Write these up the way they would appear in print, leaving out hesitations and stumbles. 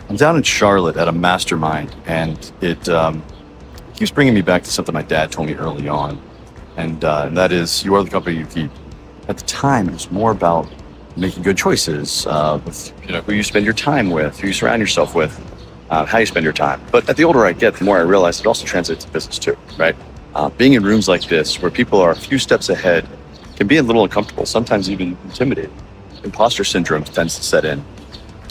I'm down in Charlotte at a mastermind, and it keeps bringing me back to something my dad told me early on, and that is, you are the company you keep. At the time, it was more about making good choices with who you spend your time with, who you surround yourself with, how you spend your time. But the older I get, the more I realize it also translates to business too, right? Being in rooms like this, where people are a few steps ahead, can be a little uncomfortable, sometimes even intimidating. Imposter syndrome tends to set in.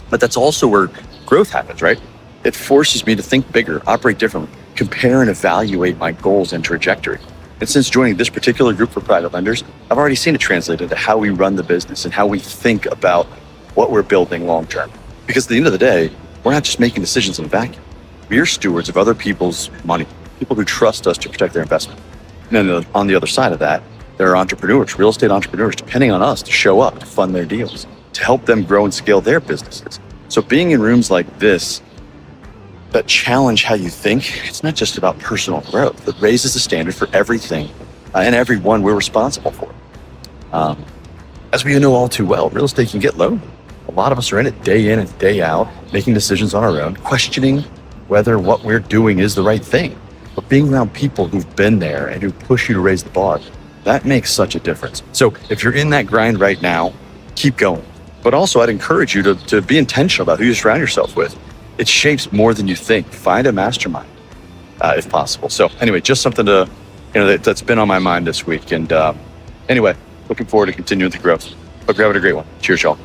But that's also where growth happens, right? It forces me to think bigger, operate differently, compare and evaluate my goals and trajectory. And since joining this particular group for private lenders, I've already seen it translate into how we run the business and how we think about what we're building long term. Because at the end of the day, we're not just making decisions in a vacuum. We are stewards of other people's money, people who trust us to protect their investment. And then on the other side of that, there are entrepreneurs, real estate entrepreneurs, depending on us to show up, to fund their deals, to help them grow and scale their businesses. So being in rooms like this that challenge how you think, it's not just about personal growth. It raises the standard for everything and everyone we're responsible for. As we know all too well, real estate can get lonely. A lot of us are in it day in and day out, making decisions on our own, questioning whether what we're doing is the right thing. But being around people who've been there and who push you to raise the bar, that makes such a difference. So if you're in that grind right now, keep going. But also I'd encourage you to be intentional about who you surround yourself with. It shapes more than you think. Find a mastermind if possible. So anyway, just something to, that's been on my mind this week. And anyway, looking forward to continuing the growth. Hope you're having a great one. Cheers, y'all.